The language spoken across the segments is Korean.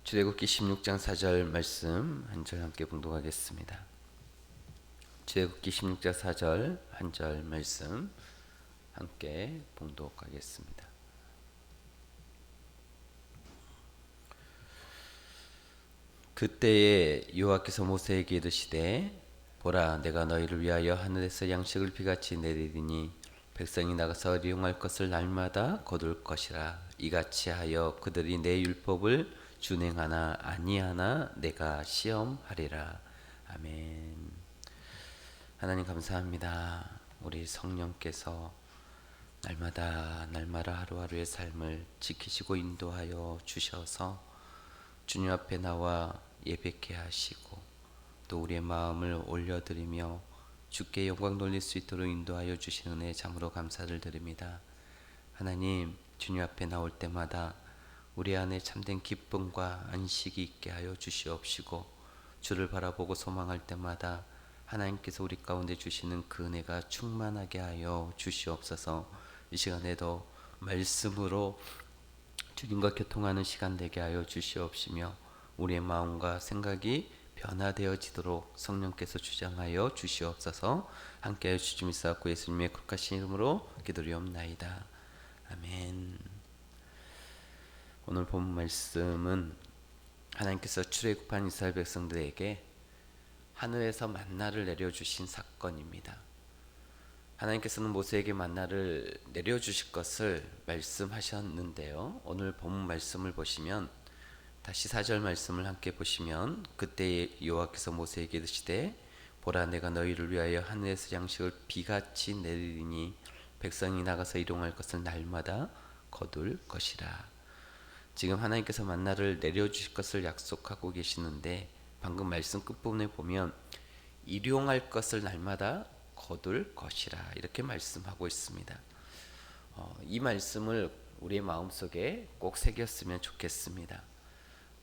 출애굽기 16장 4절 말씀 한 절 함께 봉독하겠습니다. 출애굽기 16장 4절 한 절 말씀 함께 봉독하겠습니다. 그때에 여호와께서 모세에게 이르시되 보라, 내가 너희를 위하여 하늘에서 양식을 비같이 내리리니 백성이 나가서 일용할 것을 날마다 거둘 것이라. 이같이 하여 그들이 내 율법을 준행하나 아니하나 내가 시험하리라. 아멘. 하나님 감사합니다. 우리 성령께서 날마다 하루하루의 삶을 지키시고 인도하여 주셔서 주님 앞에 나와 예배케 하시고 또 우리의 마음을 올려드리며 주께 영광 돌릴 수 있도록 인도하여 주시는 은혜 참으로 감사를 드립니다. 하나님, 주님 앞에 나올 때마다 우리 안에 참된 기쁨과 안식이 있게 하여 주시옵시고 주를 바라보고 소망할 때마다 하나님께서 우리 가운데 주시는 그 은혜가 충만하게 하여 주시옵소서. 이 시간에도 말씀으로 주님과 교통하는 시간 되게 하여 주시옵시며 우리의 마음과 생각이 변화되어지도록 성령께서 주장하여 주시옵소서. 함께하여 주님 있사옵고 예수님의 거룩하신 이름으로 기도리옵나이다. 아멘. 오늘 본 말씀은 하나님께서 출애굽한 이스라엘 백성들에게 하늘에서 만나를 내려주신 사건입니다. 하나님께서는 모세에게 만나를 내려주실 것을 말씀하셨는데요. 오늘 본 말씀을 보시면 다시 4절 말씀을 함께 보시면 그때 여호와께서 모세에게 이르시되 보라, 내가 너희를 위하여 하늘에서 양식을 비같이 내리리니 백성이 나가서 일용할 것을 날마다 거둘 것이라. 지금 하나님께서 만나를 내려주실 것을 약속하고 계시는데 방금 말씀 끝부분에 보면 일용할 것을 날마다 거둘 것이라 이렇게 말씀하고 있습니다. 이 말씀을 우리의 마음속에 꼭 새겼으면 좋겠습니다.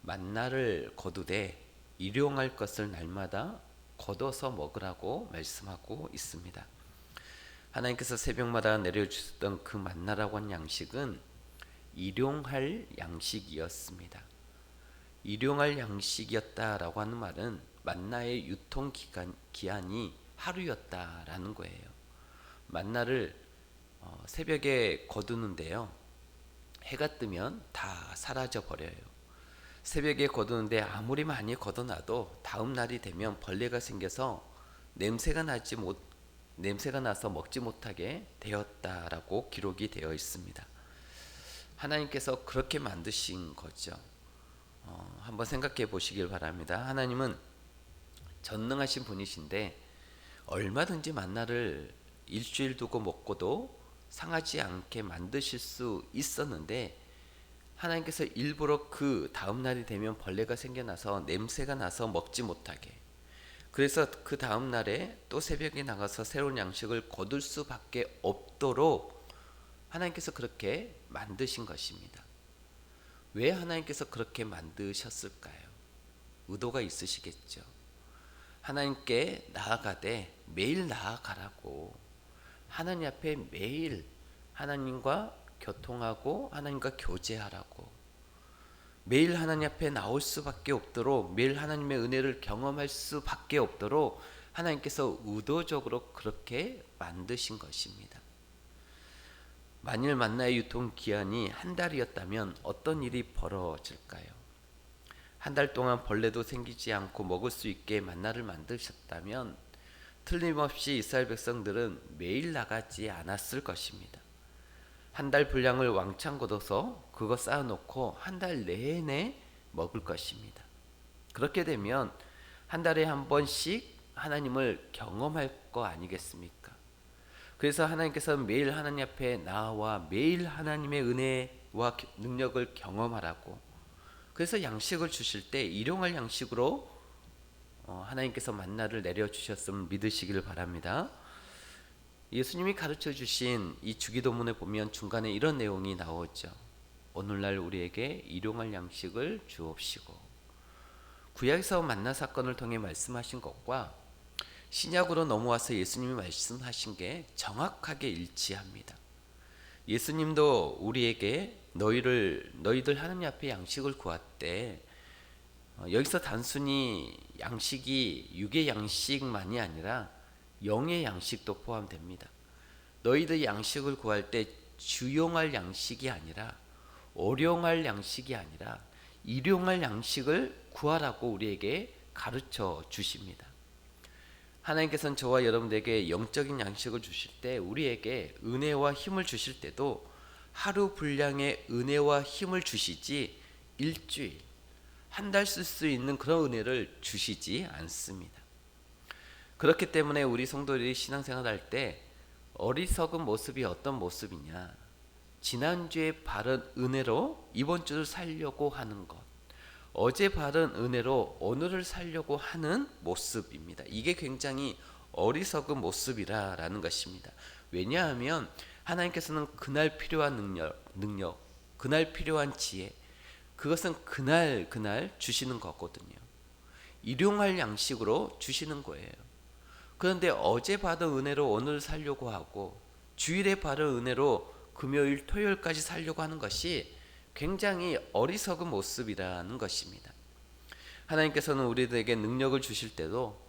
만나를 거두되 일용할 것을 날마다 거둬서 먹으라고 말씀하고 있습니다. 하나님께서 새벽마다 내려주셨던 그 만나라고 한 양식은 일용할 양식이었습니다. 일용할 양식이었다라고 하는 말은 만나의 유통기한이 하루였다라는 거예요. 만나를 새벽에 거두는데요, 해가 뜨면 다 사라져 버려요. 새벽에 거두는데 아무리 많이 걷어놔도 다음 날이 되면 벌레가 생겨서 냄새가 나서 먹지 못하게 되었다라고 기록이 되어 있습니다. 하나님께서 그렇게 만드신 거죠. 한번 생각해 보시길 바랍니다. 하나님은 전능하신 분이신데 얼마든지 만나를 일주일 두고 먹고도 상하지 않게 만드실 수 있었는데 하나님께서 일부러 그 다음 날이 되면 벌레가 생겨나서 냄새가 나서 먹지 못하게, 그래서 그 다음 날에 또 새벽에 나가서 새로운 양식을 거둘 수밖에 없도록 하나님께서 그렇게 만드신 것입니다. 왜 하나님께서 그렇게 만드셨을까요? 의도가 있으시겠죠. 하나님께 나아가되 매일 나아가라고, 하나님 앞에 매일 하나님과 교통하고 하나님과 교제하라고, 매일 하나님 앞에 나올 수밖에 없도록, 매일 하나님의 은혜를 경험할 수밖에 없도록 하나님께서 의도적으로 그렇게 만드신 것입니다. 만일 만나의 유통기한이 한 달이었다면 어떤 일이 벌어질까요? 한 달 동안 벌레도 생기지 않고 먹을 수 있게 만나를 만드셨다면 틀림없이 이스라엘 백성들은 매일 나가지 않았을 것입니다. 한 달 분량을 왕창 걷어서 그거 쌓아놓고 한 달 내내 먹을 것입니다. 그렇게 되면 한 달에 한 번씩 하나님을 경험할 거 아니겠습니까? 그래서 하나님께서 매일 하나님 앞에 나와 매일 하나님의 은혜와 능력을 경험하라고, 그래서 양식을 주실 때 일용할 양식으로 하나님께서 만나를 내려주셨음을 믿으시길 바랍니다. 예수님이 가르쳐 주신 이 주기도문에 보면 중간에 이런 내용이 나오죠. 오늘날 우리에게 일용할 양식을 주옵시고. 구약에서 만나 사건을 통해 말씀하신 것과 신약으로 넘어와서 예수님이 말씀하신 게 정확하게 일치합니다. 예수님도 우리에게 너희들 하나님 앞에 양식을 구할 때 여기서 단순히 양식이 육의 양식만이 아니라 영의 양식도 포함됩니다. 너희들 양식을 구할 때 주용할 양식이 아니라 오용할 양식이 아니라 일용할 양식을 구하라고 우리에게 가르쳐 주십니다. 하나님께서는 저와 여러분들에게 영적인 양식을 주실 때 우리에게 은혜와 힘을 주실 때도 하루 분량의 은혜와 힘을 주시지 일주일, 한 달 쓸 수 있는 그런 은혜를 주시지 않습니다. 그렇기 때문에 우리 성도들이 신앙생활 할 때 어리석은 모습이 어떤 모습이냐, 지난주에 바른 은혜로 이번 주를 살려고 하는 것, 어제 바른 은혜로 오늘을 살려고 하는 모습입니다. 이게 굉장히 어리석은 모습이라는 것입니다. 왜냐하면 하나님께서는 그날 필요한 능력, 그날 필요한 지혜, 그것은 그날 주시는 거거든요. 일용할 양식으로 주시는 거예요. 그런데 어제 받은 은혜로 오늘 살려고 하고 주일에 받은 은혜로 금요일, 토요일까지 살려고 하는 것이 굉장히 어리석은 모습이라는 것입니다. 하나님께서는 우리들에게 능력을 주실 때도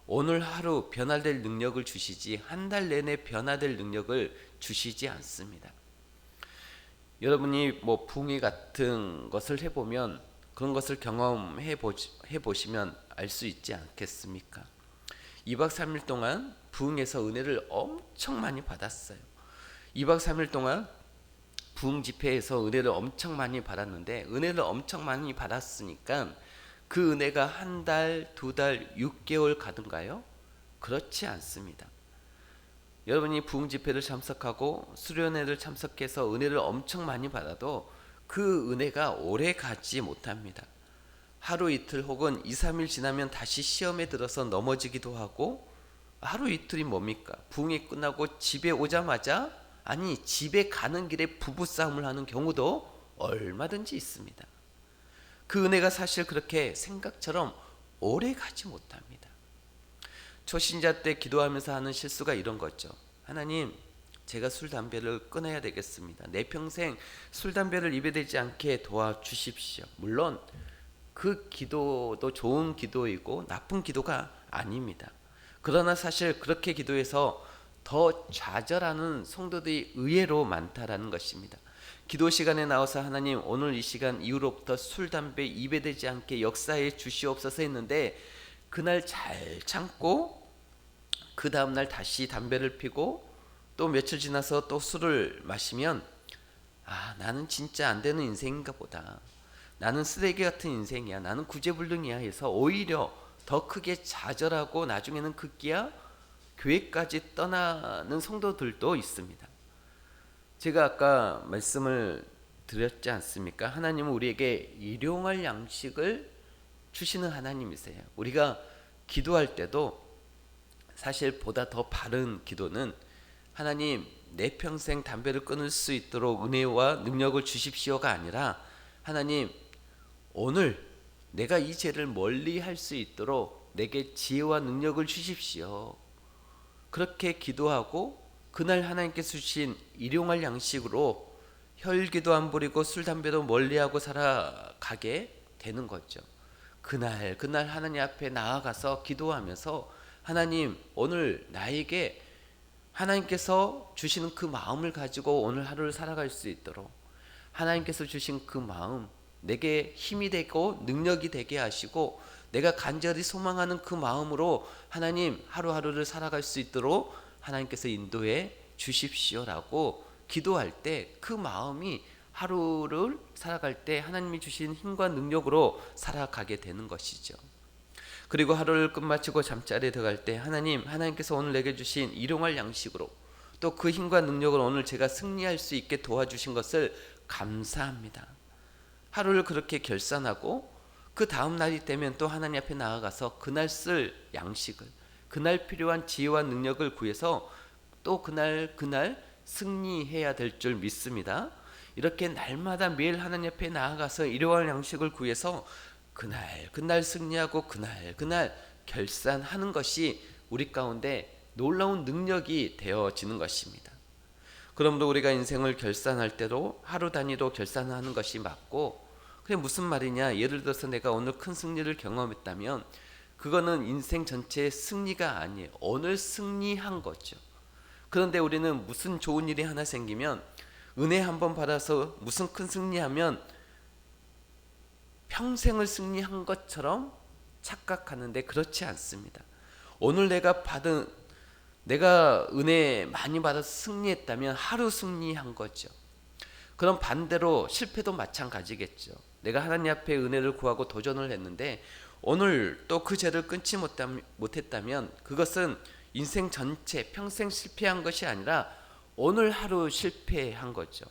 오늘 하루 변화될 능력을 주시지 한 달 내내 변화될 능력을 주시지 않습니다. 여러분이 부흥회 같은 것을 해보면 그런 것을 경험해 보시면 알 수 있지 않겠습니까? 2박 3일 동안 부흥에서 은혜를 엄청 많이 받았어요. 2박 3일 동안 부흥 집회에서 은혜를 엄청 많이 받았는데 은혜를 엄청 많이 받았으니까 그 은혜가 한 달, 두 달, 6개월 가든가요? 그렇지 않습니다. 여러분이 부흥 집회를 참석하고 수련회를 참석해서 은혜를 엄청 많이 받아도 그 은혜가 오래 가지 못합니다. 하루 이틀 혹은 2, 3일 지나면 다시 시험에 들어서 넘어지기도 하고, 하루 이틀이 뭡니까? 부흥이 끝나고 집에 오자마자 집에 가는 길에 부부싸움을 하는 경우도 얼마든지 있습니다. 그 은혜가 사실 그렇게 생각처럼 오래 가지 못합니다. 초신자 때 기도하면서 하는 실수가 이런 거죠. 하나님, 제가 술 담배를 끊어야 되겠습니다. 내 평생 술 담배를 입에 대지 않게 도와주십시오. 물론 그 기도도 좋은 기도이고 나쁜 기도가 아닙니다. 그러나 사실 그렇게 기도해서 더 좌절하는 성도들이 의외로 많다라는 것입니다. 기도 시간에 나와서 하나님, 오늘 이 시간 이후로부터 술 담배 입에 대지 않게 역사해 주시옵소서 했는데 그날 잘 참고 그 다음날 다시 담배를 피고 또 며칠 지나서 또 술을 마시면 나는 진짜 안 되는 인생인가 보다, 나는 쓰레기 같은 인생이야, 나는 구제불능이야 해서 오히려 더 크게 좌절하고 나중에는 급기야 교회까지 떠나는 성도들도 있습니다. 제가 아까 말씀을 드렸지 않습니까? 하나님은 우리에게 일용할 양식을 주시는 하나님이세요. 우리가 기도할 때도 사실 보다 더 바른 기도는 하나님, 내 평생 담배를 끊을 수 있도록 은혜와 능력을 주십시오가 아니라 하나님, 오늘 내가 이 죄를 멀리 할 수 있도록 내게 지혜와 능력을 주십시오. 그렇게 기도하고 그날 하나님께서 주신 일용할 양식으로 혈기도 안 부리고 술 담배도 멀리하고 살아가게 되는 거죠. 그날 하나님 앞에 나아가서 기도하면서 하나님, 오늘 나에게 하나님께서 주시는 그 마음을 가지고 오늘 하루를 살아갈 수 있도록 하나님께서 주신 그 마음, 내게 힘이 되고 능력이 되게 하시고 내가 간절히 소망하는 그 마음으로 하나님, 하루하루를 살아갈 수 있도록 하나님께서 인도해 주십시오라고 기도할 때 그 마음이 하루를 살아갈 때 하나님이 주신 힘과 능력으로 살아가게 되는 것이죠. 그리고 하루를 끝마치고 잠자리에 들어갈 때 하나님께서 오늘 내게 주신 일용할 양식으로 또 그 힘과 능력을 오늘 제가 승리할 수 있게 도와주신 것을 감사합니다. 하루를 그렇게 결산하고 그 다음 날이 되면 또 하나님 앞에 나아가서 그날 쓸 양식을, 그날 필요한 지혜와 능력을 구해서 또 그날 승리해야 될 줄 믿습니다. 이렇게 날마다 매일 하나님 앞에 나아가서 일용할 양식을 구해서 그날 승리하고 그날 결산하는 것이 우리 가운데 놀라운 능력이 되어지는 것입니다. 그러므로 우리가 인생을 결산할 때도 하루 단위로 결산하는 것이 맞고, 그게 무슨 말이냐? 예를 들어서 내가 오늘 큰 승리를 경험했다면 그거는 인생 전체의 승리가 아니에요. 오늘 승리한 거죠. 그런데 우리는 무슨 좋은 일이 하나 생기면 은혜 한번 받아서 무슨 큰 승리하면 평생을 승리한 것처럼 착각하는데 그렇지 않습니다. 오늘 내가 은혜 많이 받아서 승리했다면 하루 승리한 거죠. 그럼 반대로 실패도 마찬가지겠죠. 내가 하나님 앞에 은혜를 구하고 도전을 했는데 오늘 또 그 죄를 끊지 못했다면 그것은 인생 전체 평생 실패한 것이 아니라 오늘 하루 실패한 거죠.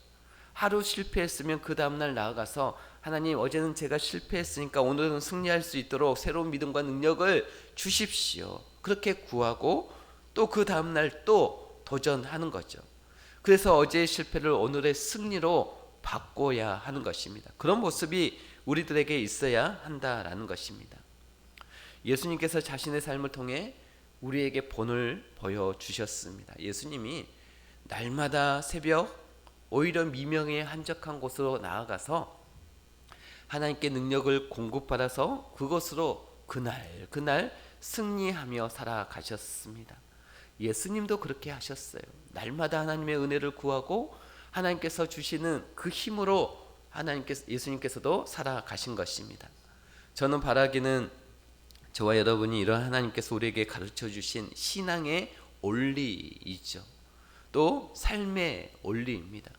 하루 실패했으면 그 다음날 나아가서 하나님, 어제는 제가 실패했으니까 오늘은 승리할 수 있도록 새로운 믿음과 능력을 주십시오. 그렇게 구하고 또 그 다음날 또 도전하는 거죠. 그래서 어제의 실패를 오늘의 승리로 바꿔야 하는 것입니다. 그런 모습이 우리들에게 있어야 한다라는 것입니다. 예수님께서 자신의 삶을 통해 우리에게 본을 보여주셨습니다. 예수님이 날마다 새벽 오히려 미명의 한적한 곳으로 나아가서 하나님께 능력을 공급받아서 그것으로 그날 승리하며 살아가셨습니다. 예수님도 그렇게 하셨어요. 날마다 하나님의 은혜를 구하고 하나님께서 주시는 그 힘으로 예수님께서도 살아가신 것입니다. 저는 바라기는 저와 여러분이 이런 하나님께서 우리에게 가르쳐 주신 신앙의 원리이죠. 또 삶의 원리입니다.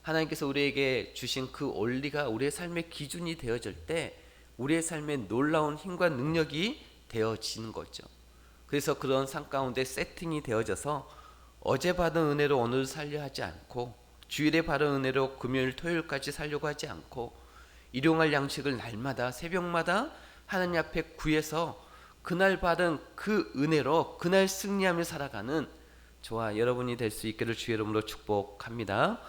하나님께서 우리에게 주신 그 원리가 우리의 삶의 기준이 되어질 때 우리의 삶에 놀라운 힘과 능력이 되어지는 거죠. 그래서 그런 삶 가운데 세팅이 되어져서 어제 받은 은혜로 오늘 살려 하지 않고 주일에 받은 은혜로 금요일 토요일까지 살려고 하지 않고 일용할 양식을 날마다 새벽마다 하나님 앞에 구해서 그날 받은 그 은혜로 그날 승리하며 살아가는 저와 여러분이 될 수 있기를 주의 이름으로 축복합니다.